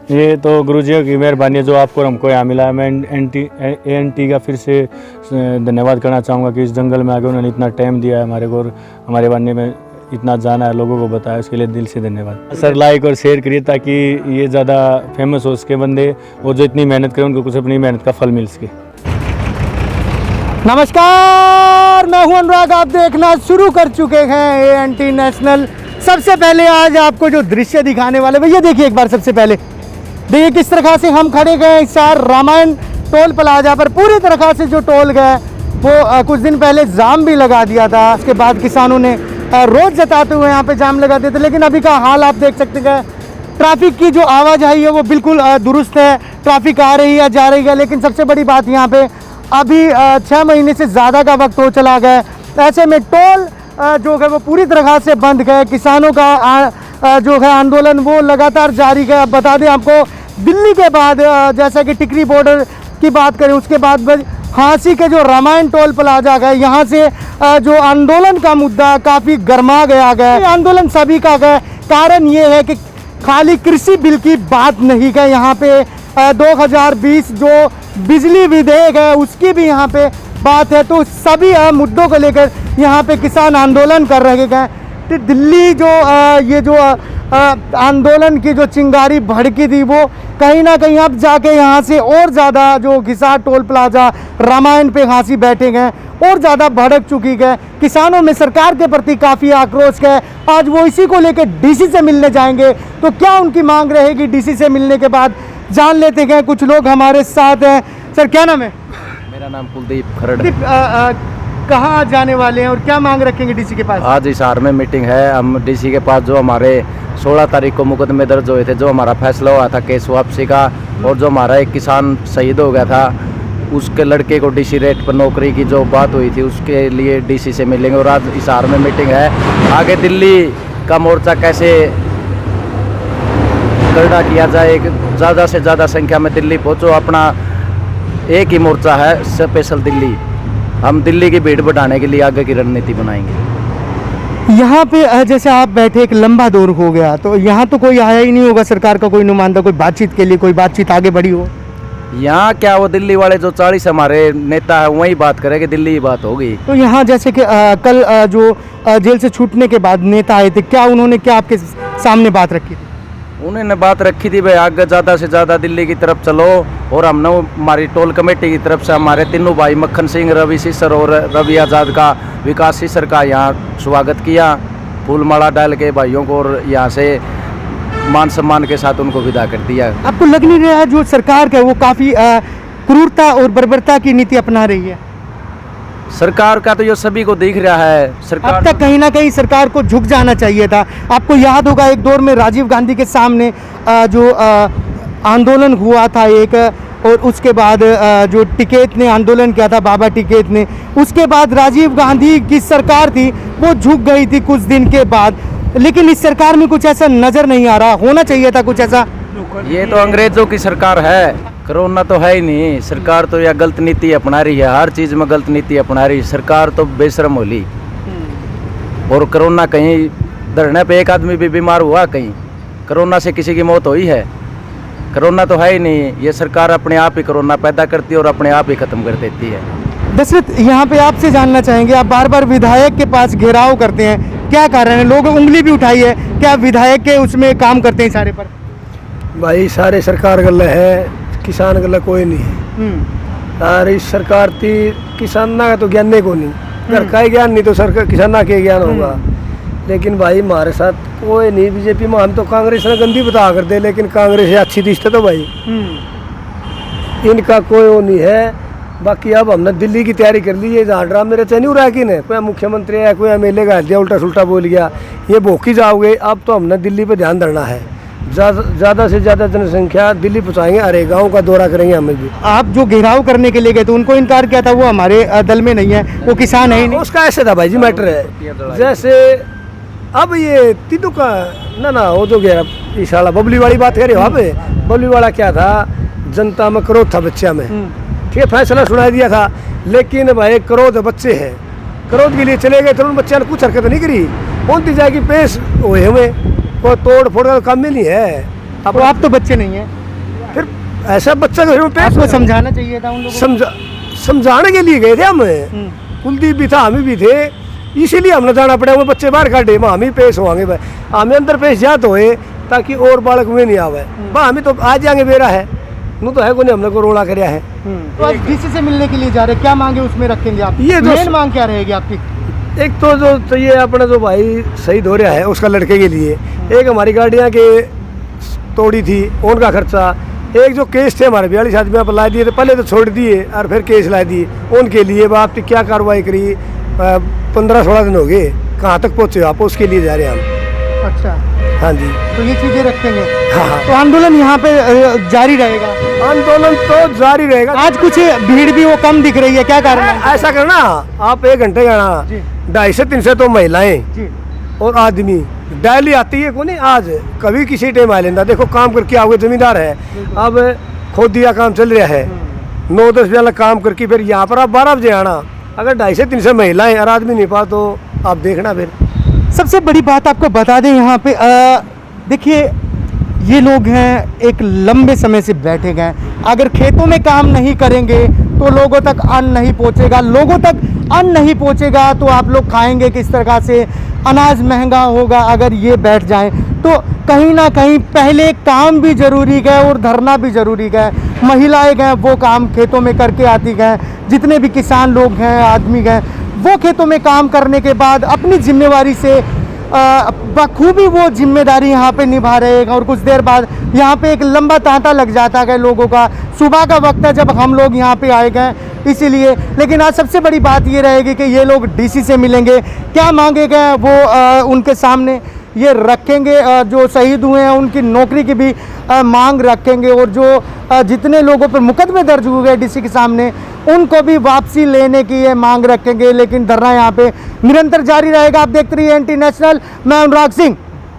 ये तो गुरुजी की मेहरबानी है जो आपको और हमको यहाँ मिला है। मैं ANT का फिर से धन्यवाद करना चाहूँगा कि इस जंगल में आके उन्होंने इतना टाइम दिया है हमारे को और हमारे बारे में इतना जाना है, लोगों को बताया, उसके लिए दिल से धन्यवाद। सर लाइक और शेयर करिए ताकि ये ज़्यादा फेमस हो सके बंदे, और जो इतनी मेहनत करें उनको कुछ अपनी मेहनत का फल मिल सके। नमस्कार, मैं हूं अनुराग। आप देखना शुरू कर चुके हैं ANT नेशनल। सबसे पहले आज आपको जो दृश्य दिखाने वाले, भैया देखिए एक बार, सबसे पहले देखिए किस तरह से हम खड़े गए सार रामायण टोल प्लाजा पर। पूरी तरह से जो टोल गए वो कुछ दिन पहले जाम भी लगा दिया था, उसके बाद किसानों ने रोज जताते हुए यहाँ पे जाम लगा दिए थे। लेकिन अभी का हाल आप देख सकते हैं, ट्रैफिक की जो आवाजाही है वो बिल्कुल दुरुस्त है, ट्रैफिक आ रही है जा रही है। लेकिन सबसे बड़ी बात यहाँ पे अभी 6 महीने से ज़्यादा का वक्त हो चला गया, ऐसे में टोल जो है वो पूरी तरह से बंद गए। किसानों का जो है आंदोलन वो लगातार जारी है। अब बता दें आपको, दिल्ली के बाद जैसा कि टिकरी बॉर्डर की बात करें, उसके बाद झांसी के जो रामायण टोल प्लाजा गए, यहाँ से जो आंदोलन का मुद्दा काफ़ी गर्मा गया है। आंदोलन सभी का है, कारण ये है कि खाली कृषि बिल की बात नहीं है, यहाँ पे 2020 जो बिजली विधेयक है उसकी भी यहाँ पे बात है। तो सभी मुद्दों को लेकर यहाँ पे किसान आंदोलन कर रहे हैं। तो दिल्ली जो ये जो आंदोलन की जो चिंगारी भड़की थी वो कहीं ना कहीं अब जाके यहाँ से और ज़्यादा जो हिसार टोल प्लाजा रामायण पे झांसी बैठे गए और ज़्यादा भड़क चुकी है। किसानों में सरकार के प्रति काफ़ी आक्रोश है। आज वो इसी को लेकर DC से मिलने जाएंगे, तो क्या उनकी मांग रहेगी DC से मिलने के बाद, जान लेते हैं। कुछ लोग हमारे साथ हैं। सर क्या नाम है? मेरा नाम कुलदीप खरड़। कहाँ जाने वाले हैं और क्या मांग रखेंगे DC के पास? आज हिसार में मीटिंग है। हम DC के पास जो हमारे 16 तारीख को मुकदमे दर्ज हुए थे, जो हमारा फैसला हुआ था केस वापसी का, और जो हमारा एक किसान शहीद हो गया था उसके लड़के को DC रेट पर नौकरी की जो बात हुई थी उसके लिए DC से मिलेंगे। और आज हिसार में मीटिंग है। आगे दिल्ली का मोर्चा कैसे करड़ा किया जाए, ज़्यादा से ज़्यादा संख्या में दिल्ली पहुँचो। अपना एक ही मोर्चा है, स्पेशल दिल्ली। हम दिल्ली की भीड़ बढ़ाने के लिए आगे की रणनीति बनाएंगे। यहाँ पे जैसे आप बैठे, एक लंबा दौर हो गया, तो यहाँ तो कोई आया ही नहीं होगा सरकार का कोई नुमाइंदा, कोई बातचीत के लिए, कोई बातचीत आगे बढ़ी हो? यहाँ क्या, वो दिल्ली वाले जो 40 हमारे नेता है वही बात करेंगे, दिल्ली की बात होगी। तो यहाँ जैसे कि कल जो जेल से छूटने के बाद नेता आए थे, क्या उन्होंने क्या आपके सामने बात रखी थी? उन्होंने बात रखी थी भाई आगे ज़्यादा से ज़्यादा दिल्ली की तरफ चलो। और हमने हमारी टोल कमेटी की तरफ से हमारे तीनों भाई मक्खन सिंह, रवि सिसर और रवि आज़ाद का, विकास सिसर का यहाँ स्वागत किया, फूलमाला डाल के भाइयों को, और यहाँ से मान सम्मान के साथ उनको विदा कर दिया। आपको लग नहीं रहा जो सरकार है वो काफ़ी क्रूरता और बर्बरता की नीति अपना रही है? सरकार का तो ये सभी को दिख रहा है। सरकार अब तक कहीं ना कहीं सरकार को झुक जाना चाहिए था। आपको याद होगा एक दौर में राजीव गांधी के सामने जो आंदोलन हुआ था एक, और उसके बाद जो टिकैत ने आंदोलन किया था, बाबा टिकैत ने, उसके बाद राजीव गांधी की सरकार थी वो झुक गई थी कुछ दिन के बाद। लेकिन इस सरकार में कुछ ऐसा नज़र नहीं आ रहा, होना चाहिए था कुछ ऐसा। ये तो अंग्रेजों की सरकार है, कोरोना तो है ही नहीं। सरकार तो यह गलत नीति अपना रही है, हर चीज़ में गलत नीति अपना रही है सरकार, तो बेशरम होली। और कोरोना कहीं धरने पे एक आदमी भी बीमार हुआ, कहीं कोरोना से किसी की मौत हुई है? कोरोना तो है ही नहीं। ये सरकार अपने आप ही कोरोना पैदा करती है और अपने आप ही ख़त्म कर देती है। दशरथ, यहाँ पे आपसे जानना चाहेंगे, आप बार बार विधायक के पास घेराव करते हैं, क्या कारण है? लोग उंगली भी उठाई है, क्या विधायक के उसमें काम करते हैं सारे पर? भाई सारे सरकार गल है, किसान गल कोई नहीं है। और इस सरकार थी किसान का तो ज्ञान को नहीं, घर का ही ज्ञान नहीं तो सरकार किसान के ज्ञान होगा। लेकिन भाई हमारे साथ कोई नहीं। बीजेपी में हम तो कांग्रेस ने गंदी बता कर दे, लेकिन कांग्रेस अच्छी दिखते तो भाई इनका कोई वो नहीं है। बाकी अब हमने दिल्ली की तैयारी कर ली है। जहाँ ड्रामे रहते नहीं हो रहा कि नहीं, कोई मुख्यमंत्री है, कोई MLA का दिया, उल्टा सुल्टा बोल गया, ये भोकी जाओगे। अब तो हमने दिल्ली पे ध्यान धरना है। ज़्यादा से ज़्यादा जनसंख्या दिल्ली पहुँचाएंगे, हर एक गाँव का दौरा करेंगे हमें भी। आप जो घेराव करने के लिए गए थे उनको इनकार किया था, वो हमारे दल में नहीं है, वो किसान है ही नहीं। उसका ऐसे था भाई जी, मैटर है जैसे अब ये तीनों का ना वो जो गया इशाला बबली वाली बात कह रहे हो। वहाँ पे बबली वाला क्या था, जनता में क्रोध था, बच्चा में, ठीक है, फैसला सुना दिया था। लेकिन भाई क्रोध बच्चे हैं, क्रोध के लिए चले गए थे, उन बच्चा ने कुछ हरकत नहीं करी, पहुँचती जाएगी पेश हुए हमें, कोई तोड़ फोड़ का काम में नहीं है। अब आप तो बच्चे नहीं हैं। ऐसा बच्चा घर में पेश आपको हुआ। समझाना चाहिए था उन लोगों को। समझाने के लिए गए थे हम। कुलदीप भी था, हम भी थे, इसीलिए हमने जाना पड़ा। वो बच्चे बाहर काटे, हम ही पेश होंगे भाई, हमें अंदर पेश जा तो है ताकि और बालक में नहीं आवे। हम तो आ जाएंगे, बेरा है नू तो है को नहीं, हमने को रोड़ा कराया है। तो आज डीसी से मिलने के लिए जा रहे हैं, क्या मांगे उसमें रखेंगे आप? ये जो- मेन मांग क्या रहेगी आपकी? एक तो जो चाहिए अपना जो भाई शहीद हो रहा है उसका लड़के के लिए, एक हमारी गाड़ियाँ के तोड़ी थी उनका खर्चा, एक जो केस थे हमारे 42 आदमी पर ला दिए थे, पहले तो छोड़ दिए और फिर केस ला दिए उनके लिए। आपने क्या कार्रवाई करी? 15-16 दिन हो गए, कहाँ तक पहुँचे आप? उसके लिए जा रहे हैं हम। अच्छा, हाँ जी, तो ये चीजें रखेंगे। हाँ। तो आंदोलन यहाँ पे जारी रहेगा। आंदोलन तो जारी रहेगा। आज कुछ भीड़ भी वो कम दिख रही है, क्या कारण है? ऐसा करना, आप 1 घंटे का ना जी। 250 से 300 तो महिलाएं जी, और आदमी डेली आती है। को नहीं आज कभी किसी टाइम आ लेंदा। देखो काम करके आओगे, जमींदार है, अब खोदिया काम चल रहा है, 9-10 बजे काम करके फिर यहाँ पर आप 12 बजे आना। अगर 250 से 300 महिलाएं और आदमी नहीं पा तो आप देखना फिर। सबसे बड़ी बात आपको बता दें यहाँ पे, देखिए ये लोग हैं एक लंबे समय से बैठे गए हैं। अगर खेतों में काम नहीं करेंगे तो लोगों तक अन्न नहीं पहुँचेगा, लोगों तक अन्न नहीं पहुँचेगा तो आप लोग खाएंगे किस तरह से? अनाज महंगा होगा अगर ये बैठ जाएं। तो कहीं ना कहीं पहले काम भी जरूरी है और धरना भी जरूरी है। महिलाएं गए वो काम खेतों में करके आती गए, जितने भी किसान लोग हैं, आदमी गए, वो खेतों में काम करने के बाद अपनी जिम्मेवारी से बखूबी वो जिम्मेदारी यहाँ पे निभा रहे हैं। और कुछ देर बाद यहाँ पे एक लंबा तांता लग जाता है लोगों का। सुबह का वक्त है जब हम लोग यहाँ पे आए गए इसीलिए। लेकिन आज सबसे बड़ी बात ये रहेगी कि ये लोग डीसी से मिलेंगे, क्या मांगे गए वो उनके सामने ये रखेंगे। जो शहीद हुए हैं उनकी नौकरी की भी मांग रखेंगे, और जो जितने लोगों पर मुकदमे दर्ज हुए हैं डीसी के सामने उनको भी वापसी लेने की ये मांग रखेंगे। लेकिन धरना यहाँ पे निरंतर जारी रहेगा। आप देखते रहिए NT नेशनल, मैं अनुराग सिंह।